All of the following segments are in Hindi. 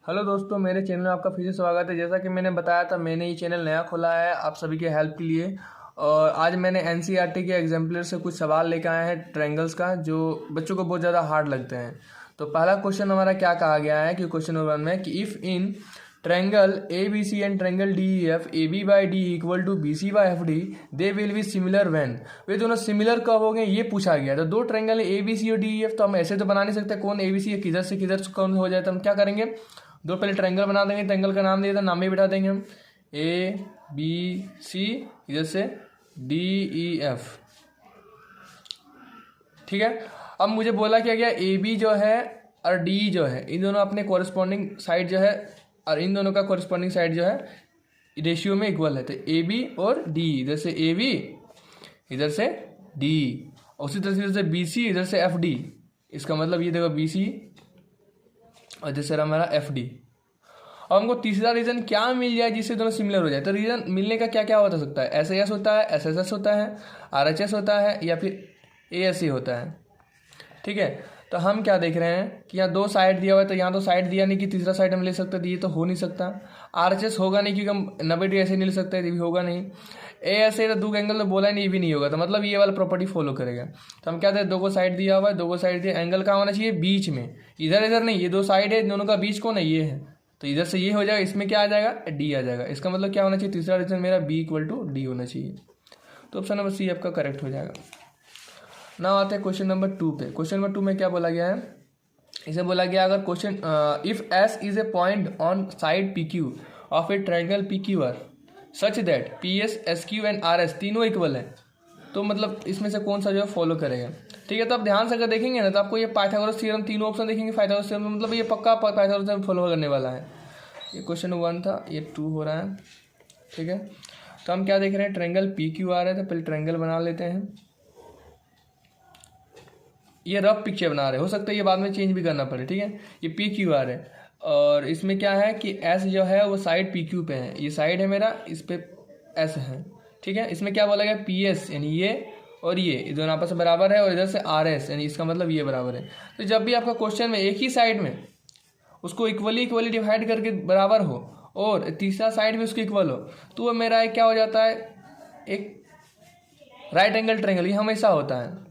हेलो दोस्तों, मेरे चैनल में आपका फिर से स्वागत है। जैसा कि मैंने बताया था, मैंने ये चैनल नया खोला है आप सभी के हेल्प के लिए। और आज मैंने एनसीईआरटी के एग्जाम्पलर से कुछ सवाल लेकर आए हैं ट्रायंगल्स का, जो बच्चों को बहुत ज़्यादा हार्ड लगते हैं। तो पहला क्वेश्चन हमारा क्या कहा गया है कि क्वेश्चन नंबर 1 में कि if in triangle A B C and triangle D E F A B by D equal to B C by F D they will be similar when. वे दोनों सिमिलर कब हो गए ये पूछा गया। तो दो ट्रायंगल है ए बी सी और डी ई एफ, तो हम ऐसे तो बना नहीं सकते कौन ए बी सी किधर से किधर कौन हो जाए। तो हम क्या करेंगे, दो पहले ट्रायंगल बना देंगे, ट्रायंगल का नाम दिया था, नाम भी बिठा देंगे हम ए बी सी, इधर से डी ई एफ। ठीक है, अब मुझे बोला क्या गया, ए बी जो है और डी जो है इन दोनों अपने कोरिस्पॉन्डिंग साइड जो है और इन दोनों का कोरिस्पॉन्डिंग साइड जो है रेशियो में इक्वल है। तो ए बी और डी, इधर से ए बी इधर से डी, उसी तरह से इधर से बी सी इधर से एफ डी। इसका मतलब ये देखो बी सी और जैसे हमारा एफ डी। अब हमको तीसरा रीजन क्या मिल जाए जिससे दोनों सिमिलर हो जाए। तो रीजन मिलने का क्या क्या हो सकता है, एस एस होता है, एस एस एस होता है, आर एच एस होता है या फिर ए एस सी होता है। ठीक है, तो हम क्या देख रहे हैं कि यहाँ दो साइड दिया हुआ है, तो यहाँ तो साइड दिया नहीं कि तीसरा साइड हम ले सकते, तो ये तो हो नहीं सकता। आर एच एस होगा नहीं क्योंकि हम 90 डिग्री ऐसे नहीं ले सकते, ये भी होगा नहीं। ए एस ए तो दो एंगल तो बोला नहीं, ये भी नहीं होगा, तो मतलब ये वाला प्रॉपर्टी फॉलो करेगा। तो हम क्या दें, दो को साइड दिया हुआ है, दो को साइड दिया, एंगल कहाँ होना चाहिए, बीच में, इधर इधर नहीं। ये दो साइड है, दोनों का बीच कौन है, ये है, तो इधर से ये हो जाएगा, इसमें क्या आ जाएगा, डी आ जाएगा। इसका मतलब क्या होना चाहिए, तीसरा रीजन मेरा बी इक्वल टू डी होना चाहिए। तो ऑप्शन नंबर सी आपका करेक्ट हो जाएगा। ना आते हैं क्वेश्चन नंबर 2 पे। क्वेश्चन नंबर 2 में क्या बोला गया है, इसे बोला गया अगर question if S is a point on side P Q of a triangle P Q R such that P S S Q and R S तीनों इक्वल है, तो मतलब इसमें से कौन सा जो है फॉलो करेगा। ठीक है, तो आप ध्यान से अगर देखेंगे ना, तो आपको ये पाइथागोरस थ्योरम तीनों ऑप्शन देखेंगे पाइथागोरस थ्योरम, मतलब ये पक्का पाइथागोरस थ्योरम फॉलो करने वाला है। ये क्वेश्चन 1 था, ये 2 हो रहा है। ठीक है, तो हम क्या देख रहे हैं, ट्रायंगल पी क्यू आर है, तो पहले ट्रायंगल बना लेते हैं। ये रफ पिक्चर बना रहे, हो सकता है ये बाद में चेंज भी करना पड़े। ठीक है, ये पी क्यू आर है और इसमें क्या है कि एस जो है वो साइड पी क्यू पे है, ये साइड है मेरा, इस पे एस है। ठीक है, इसमें क्या बोला गया, पी एस यानी ये और ये दोनों आपस में बराबर है, और इधर से आर एस यानी इसका मतलब ये बराबर है। तो जब भी आपका क्वेश्चन में एक ही साइड में उसको इक्वली डिवाइड करके बराबर हो और तीसरा साइड भी उसको इक्वल हो, तो वो मेरा क्या हो जाता है, एक राइट एंगल ट्रायंगल। ये हमेशा होता है।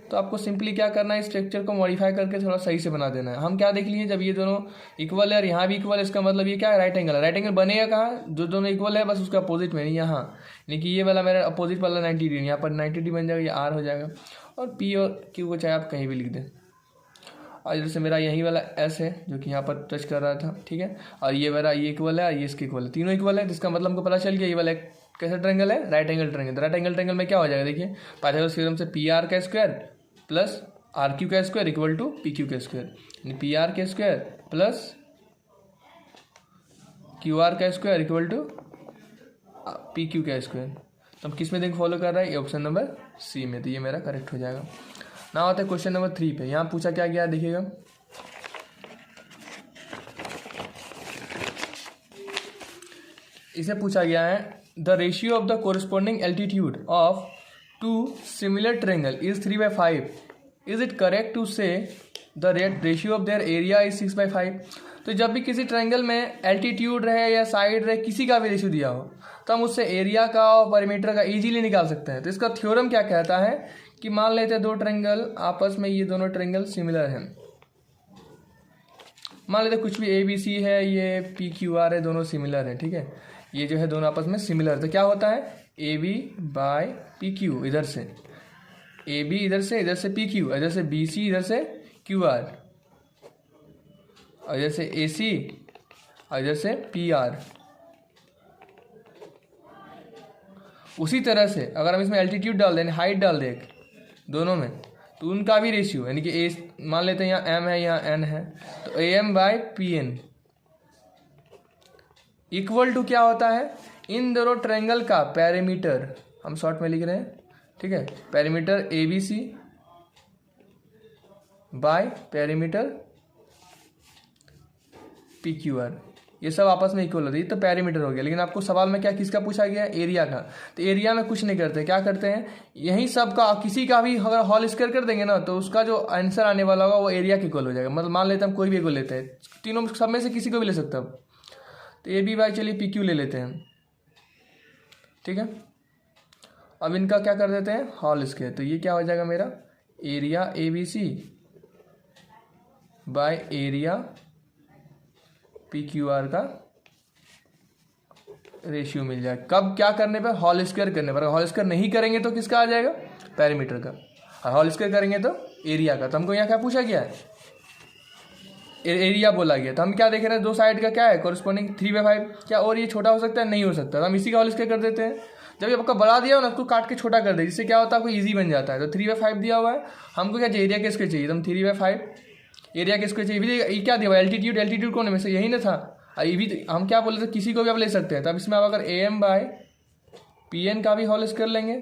तो आपको सिंपली क्या करना है, स्ट्रक्चर को मॉडिफाई करके थोड़ा सही से बना देना है। हम क्या देख लिए, जब ये दोनों इक्वल है और यहाँ भी इक्वल है, इसका मतलब ये क्या है, राइट एंगल है। राइट एंगल बनेगा कहाँ, जो दोनों इक्वल है बस उसका अपोजिट में, नहीं यहाँ, यानी कि ये वाला मेरा अपोजिट वाला 90 डिग्री, यहाँ पर 90 डिग्री बन जाएगा, ये आर हो जाएगा। और पी और क्यू को चाहे आप कहीं भी लिख दें। और जैसे मेरा यही वाला एस है जो कि यहाँ पर टच कर रहा था। ठीक है, और ये मेरा ये इक्वल है और ये इसके इक्वल है, तीनों इक्वल है, जिसका मतलब हमको पता चल गया ये वाला कैसा ट्रायंगल है, right angle triangle. Right angle triangle में क्या हो जाएगा, देखिए पाइथागोरस थ्योरम से पी आर का स्क्वायर प्लस आर क्यू का square equal to P Q का स्क्वायर, यानी पी आर का स्क्वायर प्लस क्यू आर का square equal to P Q का स्क्वायर। तो हम किस में देख फॉलो कर रहे हैं, ये ऑप्शन नंबर सी में, तो ये मेरा करेक्ट हो जाएगा। ना होता है क्वेश्चन नंबर 3 पे। यहाँ पूछा क्या गया देखिएगा, इसे पूछा गया है the ratio of the corresponding altitude of two similar triangle is 3/5, is it correct to say the ratio of their area is 6/5। तो जब भी किसी ट्रायंगल में एल्टीट्यूड रहे या साइड रहे, किसी का भी रेशियो दिया हो, तो हम उससे एरिया का और परिमीटर का इजीली निकाल सकते हैं। तो इसका थ्योरम क्या कहता है कि मान लेते हैं दो ट्रायंगल आपस में, ये दोनों ट्रायंगल सिमिलर हैं। मान लेते कुछ भी ए बी सी है, ये पी क्यू आर है, दोनों सिमिलर है। ठीक है, ये जो है दोनों आपस में सिमिलर, तो क्या होता है, A B by P Q, इधर से ए बी, इधर से पी क्यू, इधर से बी सी, इधर से क्यू आर, और इधर से ए सी और इधर से पी आर। उसी तरह से अगर हम इसमें एल्टीट्यूड डाल दें, हाइट डाल दें दोनों में, तो उनका भी रेशियो, यानी कि ए मान लेते हैं यहाँ एम है यहाँ एन है, तो A M by P N equal to क्या होता है, इन दोनों ट्रायंगल का पेरीमीटर, हम शॉर्ट में लिख रहे हैं। ठीक है, perimeter A B C by perimeter P Q R. ये सब आपस में इक्वल होता है, ये तो पेरीमीटर हो गया। लेकिन आपको सवाल में क्या किसका पूछा गया है, एरिया का। तो एरिया में कुछ नहीं करते, क्या करते हैं, यही सब का किसी का भी अगर होल स्क्वायर कर देंगे ना तो उसका जो आंसर आने वाला होगा वो एरिया के इक्वल हो जाएगा। मतलब मान लेते हैं हम कोई भी इक्वल लेते हैं, तीनों सब में से किसी को भी ले सकते हैं। तो ए बी बाई चलिए पी क्यू ले लेते हैं, ठीक है। अब इनका क्या कर देते हैं, होल स्क्वायर। तो ये क्या हो जाएगा मेरा, area A B C by area P Q R का रेशियो मिल जाएगा। कब, क्या करने पर, होल स्क्वायर करने पर। होल स्क्वायर नहीं करेंगे तो किसका आ जाएगा, पेरीमीटर का। और होल स्क्वायर करेंगे तो एरिया का। तो हमको यहाँ क्या पूछा गया है, एरिया बोला गया। तो हम क्या देख रहे हैं, दो साइड का क्या है, कॉरस्पॉन्डिंग 3/5। क्या और ये छोटा हो सकता है, नहीं हो सकता। तो हम इसी का होल स्क्वायर कर देते हैं। जब ये आपका बढ़ा दिया हो ना, उसको काट के छोटा कर दे, जिससे क्या होता है, आपको ईजी बन जाता है। तो 3/5 दिया हुआ है, हमको क्या चाहिए, एरिया किसके चाहिए, तो हम 3/5 एरिया किसको चाहिए। ये क्या दिया हुआ, एल्टीट्यूड। एल्टीट्यूड कौन है, में से यही ना था। ये भी हम क्या बोले थे, किसी को भी आप ले सकते हैं। तब इसमें आप अगर AM बाय PN का भी होल स्क्वायर लेंगे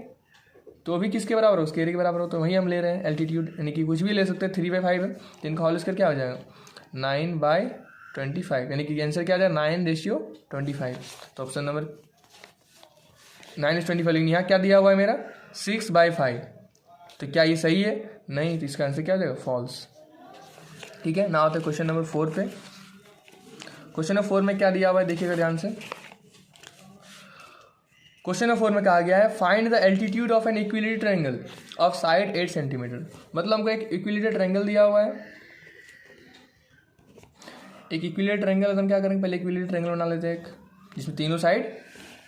तो भी किसके बराबर हो, उसके एरिया के बराबर हो। तो वही हम ले रहे हैं एल्टीट्यूड, यानी कि कुछ भी ले सकते हैं। 3/5 है तो इनका होल स्क्वायर क्या हो जाएगा, 9/25, यानी कि आंसर क्या आ जाएगा, 9:25। तो ऑप्शन नंबर 9:25। लेकिन यहाँ क्या दिया हुआ है मेरा, 6/5। तो क्या ये सही है, नहीं। तो इसका आंसर क्या हो जाएगा, फॉल्स। ठीक है ना। आते क्वेश्चन नंबर 4 पे। क्वेश्चन नंबर 4 में क्या दिया हुआ है, देखिएगा ध्यान से। क्वेश्चन नंबर 4 में कहा गया है, find the altitude of an equilateral triangle of side 8 centimetre. मतलब हमको एक इक्विलेटरल ट्रायंगल दिया हुआ है। एक इक्विलेटरल ट्रायंगल, हम क्या करेंगे, पहले इक्विलेटरल ट्रायंगल बना लेते हैं एक, जिसमें तीनों साइड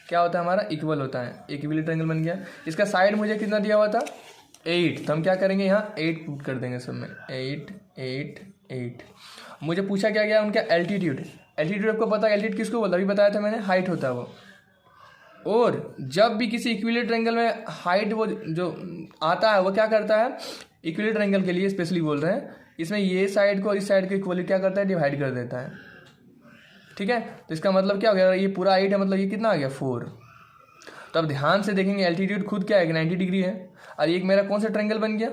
क्या होता है, हमारा इक्वल होता है। एक इक्विलेटरल ट्रायंगल बन गया। इसका साइड मुझे कितना दिया हुआ था, 8। तो हम क्या करेंगे, यहाँ 8 पुट कर देंगे सब में, 8 8 8। मुझे पूछा क्या गया, उनका एल्टीट्यूड। एल्टीट्यूड आपको पता है, एल्टीट्यूड किसको बोलता है, अभी बताया था मैंने, हाइट होता है वो। और जब भी किसी इक्विलेटरल ट्रायंगल में हाइट वो जो आता है वो क्या करता है, इक्विलेटरल ट्रायंगल के लिए स्पेशली बोल रहे हैं, इसमें ये साइड को इस साइड को इक्वली क्या करता है, डिवाइड कर देता है। ठीक है। तो इसका मतलब क्या हो गया, ये पूरा 8 है, मतलब ये कितना आ गया, 4। तो अब ध्यान से देखेंगे, एल्टीट्यूड खुद क्या है, 90 डिग्री है। और एक मेरा कौन सा ट्रायंगल बन गया,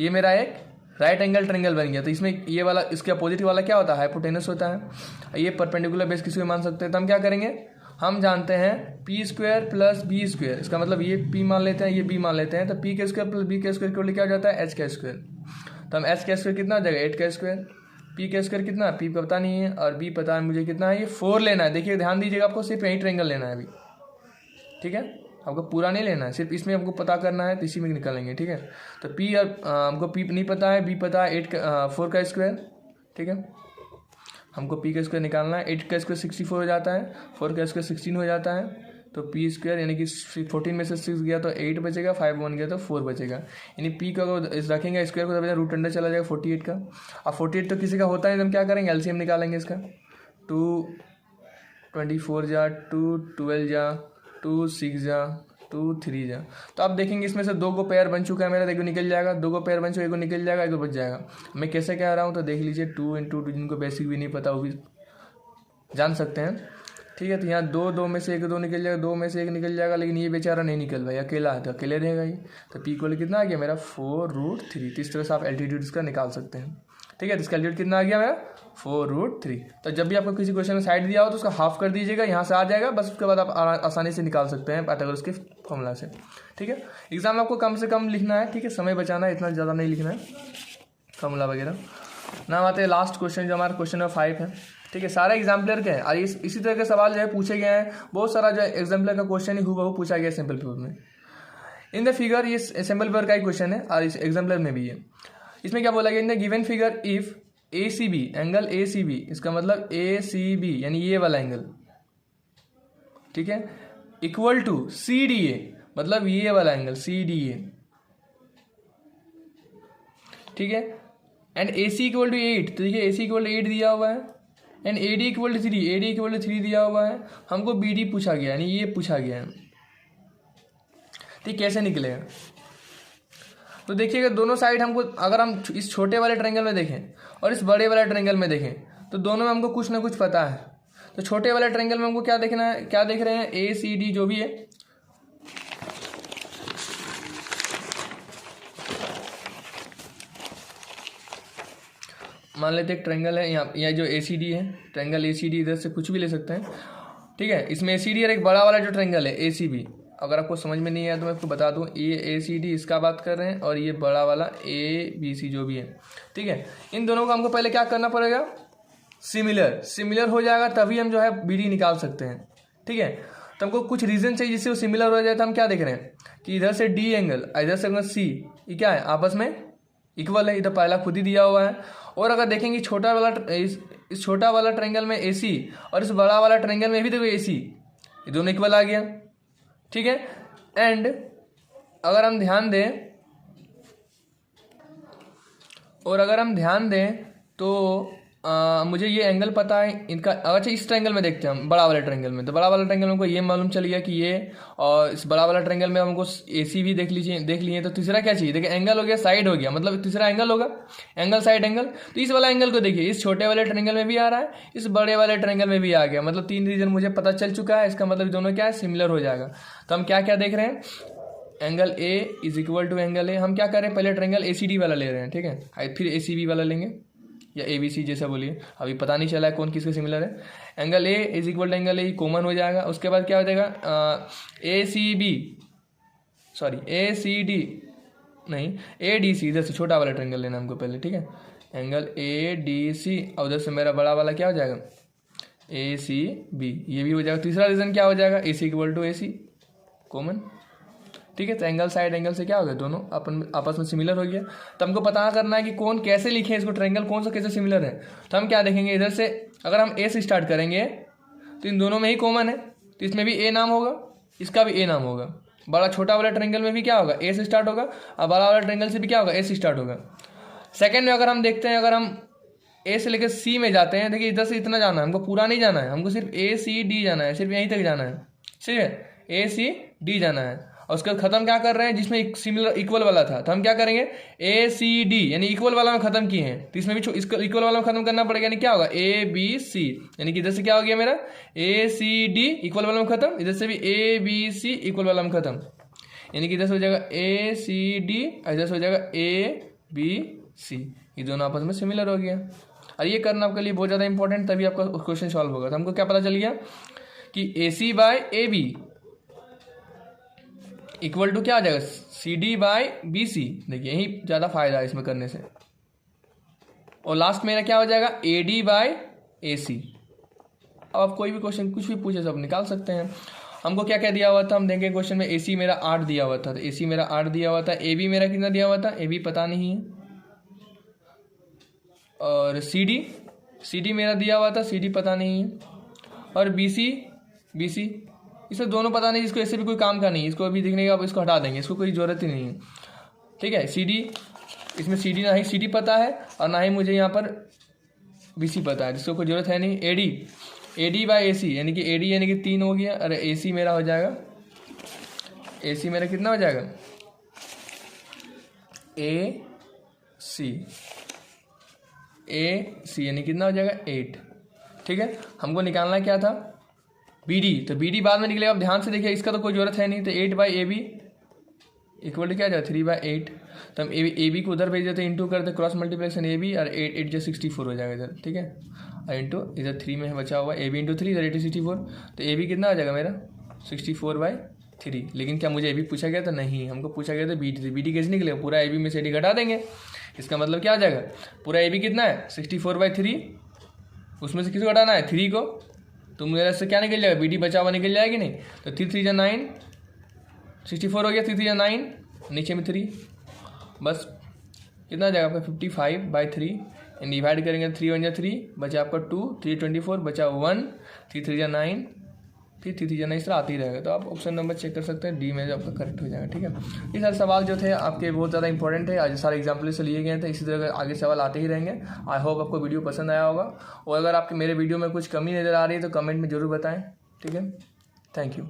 ये मेरा एक राइट एंगल ट्रायंगल बन गया। तो इसमें ये वाला, इसके अपोजिट वाला क्या होता है, हाइपोटेनस होता है। ये परपेंडिकुलर बेस किसी को मान सकते हैं। तो हम क्या करेंगे, हम जानते हैं p² + b²। इसका मतलब ये p मान लेते हैं, ये b मान लेते हैं। तो p² + b² को क्या हो जाता है, h²। तो हम h² कितना हो जाएगा, 8²। p² कितना, p पता नहीं है और b पता है मुझे कितना है, ये 4 लेना है। देखिए ध्यान दीजिएगा, आपको सिर्फ यही ट्रायंगल लेना है अभी। ठीक है, आपको पूरा नहीं लेना है, सिर्फ इसमें आपको पता करना है, तो इसी में निकालेंगे। ठीक है। तो p हमको p नहीं पता है, b पता है 4 का स्क्वायर। ठीक है, हमको p का स्क्वायर निकालना है। 8 का स्क्वायर 64 हो जाता है, 4 का स्क्वायर 16 हो जाता है। तो p² यानी कि 14 में से 6 गया तो 8 बचेगा, 5 1 गया तो 4 बचेगा। यानी p का रखेंगे स्क्वायर को, तब रूट अंडर चला जाएगा 48 का। अब 48 तो किसी का होता है, तो हम क्या करेंगे, एलसीएम निकालेंगे इसका। 2 24 जा, 2 12 जा, 2 6 जा, 2 3 जा। तो आप देखेंगे इसमें से 2 को पेयर बन चुका है मेरा, देखो निकल जाएगा। 2 को पेयर बन चुका है, 1 को निकल जाएगा, 1 को बच जाएगा। मैं कैसे कह रहा हूँ तो देख लीजिए, 2 × 2, जिनको बेसिक भी नहीं पता वो भी जान सकते हैं। ठीक है। तो यहाँ 2 में से 1 2 निकल जाएगा, 2 में से 1 निकल जाएगा, लेकिन ये बेचारा नहीं निकल भाई, अकेला है तो अकेले रहेगा ही। तो p को कितना आ गया मेरा, 4√3। तो इस तरह से आप एल्टीट्यूड इसका निकाल सकते हैं। ठीक है। तो इसका एल्टीट्यूड कितना आ गया मेरा, 4√3। तो जब भी आपको किसी क्वेश्चन में साइड दिया हो तो उसका हाफ कर दीजिएगा, यहाँ से आ जाएगा बस। उसके बाद आप आसानी से निकाल सकते हैं पाइथागोरस के फॉर्मूला से। ठीक है। एग्जाम में आपको कम से कम लिखना है, ठीक है, समय बचाना है, इतना ज़्यादा नहीं लिखना है फॉर्मूला वगैरह। नाम आते हैं लास्ट क्वेश्चन, जो हमारा क्वेश्चन नंबर 5 है। ठीक है, सारे एग्जाम्पलर के हैं और इसी तरह के सवाल जो है पूछे गए हैं। बहुत सारा जो एग्जाम्पलर का क्वेश्चन ही हूबहू पूछा गया सिंपल पेपर में। इन द फिगर, ये सिंपल पेपर का ही क्वेश्चन है और इस एग्जाम्पलर में भी है। इसमें क्या बोला गया, in the given figure if ACB, angle ACB, इसका मतलब ACB यानी ये वाला एंगल, ठीक है, इक्वल टू CDA, मतलब ये वाला एंगल CDA। ठीक है। एंड AC इक्वल टू 8, तो देखिए AC इक्वल टू 8 दिया हुआ है। And AD equal to 3, AD equal to 3 दिया हुआ है। हमको BD पूछा गया, यानी ये पूछा गया है। ठीक, कैसे निकलेगा, तो देखिएगा दोनों साइड हमको, अगर हम इस छोटे वाले ट्रायंगल में देखें और इस बड़े वाले ट्रायंगल में देखें तो दोनों में हमको कुछ ना कुछ पता है। तो छोटे वाले ट्रायंगल में हमको क्या देखना है, क्या देख रहे हैं, ACD जो भी है, मान लेते हैं एक ट्रायंगल है, यहाँ जो ACD है, ट्रायंगल ACD, इधर से कुछ भी ले सकते हैं, ठीक है। इसमें ACD और एक बड़ा वाला जो ट्रायंगल है ACB, अगर आपको समझ में नहीं आया तो मैं आपको बता दूं, ये ACD इसका बात कर रहे हैं और ये बड़ा वाला ABC जो भी है, ठीक है। इन दोनों को हमको पहले क्या करना पड़ेगा, सिमिलर हो जाएगा तभी हम जो है BD निकाल सकते हैं, ठीक है। तो हमको कुछ रीजन चाहिए जिससे वो सिमिलर हो जाए। तो हम क्या देख रहे हैं कि इधर से D एंगल, इधर से एंगल C, ये क्या है, आपस में इक्वल है, इधर पहला खुद ही दिया हुआ है। और अगर देखेंगे छोटा वाला इस छोटा वाला ट्रायंगल में AC और इस बड़ा वाला ट्रायंगल में भी देखो AC, ये दोनों इक्वल आ गया, ठीक है। एंड अगर हम ध्यान दें तो मुझे ये एंगल पता है इनका। अच्छा, इस ट्रायंगल में देखते हैं हम, बड़ा वाले ट्रायंगल में। तो बड़ा वाला ट्रायंगल में हमको ये मालूम चल गया कि ये, और इस बड़ा वाला ट्रायंगल में हमको AC भी देख लिए। तो तीसरा क्या चाहिए, देखिए एंगल हो गया, साइड हो गया, मतलब तीसरा एंगल होगा, एंगल साइड एंगल। तो इस वाला एंगल को देखिए, इस छोटे वाले ट्रायंगल में भी आ रहा है, इस बड़े वाले ट्रायंगल में भी आ गया, मतलब 3 रीजन मुझे पता चल चुका है। इसका मतलब दोनों क्या है, सिमिलर हो जाएगा। तो हम क्या क्या देख रहे हैं, angle A is equal to angle A। हम क्या कर रहे हैं, पहले ट्रायंगल ACD वाला ले रहे हैं, ठीक है, फिर ACB वाला लेंगे या ABC जैसा बोलिए, अभी पता नहीं चला है कौन किसके सिमिलर है। Angle A is equal to angle A common हो जाएगा। उसके बाद क्या हो जाएगा, ACD नहीं, ADC, इधर से छोटा वाला ट्रायंगल लेना हमको पहले, ठीक है। एंगल ADC और उधर से मेरा बड़ा वाला क्या हो जाएगा, ACB, ये भी हो जाएगा। तीसरा रीजन क्या हो जाएगा, AC equal to AC common, ठीक है। तो एंगल साइड एंगल से क्या हो गया, दोनों अपन आपस में सिमिलर हो गया। तो हमको पता करना है कि कौन कैसे लिखे इसको, ट्रायंगल कौन सा कैसे सिमिलर है। तो हम क्या देखेंगे, इधर से अगर हम A से स्टार्ट करेंगे तो इन दोनों में ही कॉमन है, तो इसमें भी A नाम होगा, इसका भी A नाम होगा। बड़ा छोटा वाला ट्रायंगल में भी क्या होगा, A से स्टार्ट होगा, और बड़ा वाला ट्रायंगल से भी क्या होगा, A से स्टार्ट होगा। सेकेंड में अगर हम देखते हैं, अगर हम A से लेकर C में जाते हैं, देखिए इधर से इतना जाना है, हमको पूरा नहीं जाना है, हमको सिर्फ ACD जाना है, सिर्फ यहीं तक जाना है, ठीक है, ACD जाना है। और उसके बाद खत्म क्या कर रहे हैं, जिसमें एक सिमिलर इक्वल वाला था, तो हम क्या करेंगे, ACD यानी इक्वल वाला में खत्म किए हैं, तो इसमें भी इसको इक्वल वाला में खत्म करना पड़ेगा, यानी क्या होगा, ABC, यानी कि इधर से क्या हो गया मेरा, ACD इक्वल वाला में खत्म, इधर से भी ABC इक्वल वाला में खत्म, यानी कि इधर से हो जाएगा ACD, इधर से हो जाएगा ABC, ये दोनों आपस में सिमिलर हो गया। और ये करना आपके लिए बहुत ज़्यादा इंपॉर्टेंट, तभी आपका क्वेश्चन सॉल्व होगा। तो हमको क्या पता चल गया कि AC by AB equal to क्या आ जाएगा, CD बाय BC। देखिए यही ज़्यादा फायदा है इसमें करने से। और लास्ट मेरा क्या हो जाएगा, AD बाय AC। अब आप कोई भी क्वेश्चन कुछ भी पूछे सब निकाल सकते हैं। हमको क्या क्या दिया हुआ था, हम देखेंगे क्वेश्चन में AC मेरा 8 दिया हुआ था, तो AC मेरा 8 दिया हुआ था। AB मेरा कितना दिया हुआ था, AB पता नहीं है। और CD मेरा दिया हुआ था, CD पता नहीं है। और BC इसे दोनों पता नहीं, इसको ऐसे भी कोई काम का नहीं, इसको अभी दिखने का, आप इसको हटा देंगे, इसको कोई ज़रूरत ही नहीं है, ठीक है। CD, इसमें CD ना ही CD पता है और ना ही मुझे यहाँ पर BC पता है, जिसको कोई ज़रूरत है नहीं। AD बाय AC, यानी कि AD यानी कि 3 हो गया। अरे AC मेरा हो जाएगा, AC मेरा कितना हो जाएगा, AC यानी कितना हो जाएगा, 8, ठीक है। हमको निकालना क्या था, BD, तो BD बाद में निकलेगा। अब ध्यान से देखिए, इसका तो कोई ज़रूरत है नहीं, तो 8 बाई AB इक्वल टू क्या जाएगा, 3/8। तो हम AB को उधर भेज देते, इंटू करते, क्रॉस मल्टीप्लिकेशन AB, और 8 जो 64 हो जाएगा इधर, ठीक है। और इंटू इधर 3 में बचा हुआ AB इंटू 3, इधर 64, तो AB कितना आ जाएगा मेरा, 64/3। लेकिन क्या मुझे AB पूछा गया था, नहीं, हमको पूछा गया था BD कैसे निकलेगा, पूरा AB में से AD घटा देंगे। इसका मतलब क्या आ जाएगा, पूरा AB कितना है, 64/3, उसमें से किसको घटाना है, 3 को, तो मेरे से क्या निकल जाएगा, BD बचा हुआ निकल जाएगी नहीं। तो 3 3 9, 64 हो गया, 3 3 9, नीचे में 3, बस कितना आ जाएगा आपका 55/3, डिवाइड करेंगे 3 1 3, बचा आपका 2, 3 24, बचा 1, 3 3 9, फिर 3 3 9, इस तरह आती रहेगा। तो आप ऑप्शन नंबर चेक कर सकते हैं, D में आपका करेक्ट हो जाएगा, ठीक है। ये सारे सवाल जो थे आपके बहुत ज़्यादा इंपॉर्टेंट है, आज सारे एग्जाम्पल से लिए गए थे, इसी तरह आगे सवाल आते ही रहेंगे। आई होप आपको वीडियो पसंद आया होगा, और अगर आपके मेरे वीडियो में कुछ कमी नज़र आ रही है तो कमेंट में ज़रूर बताएँ, ठीक है। Thank you.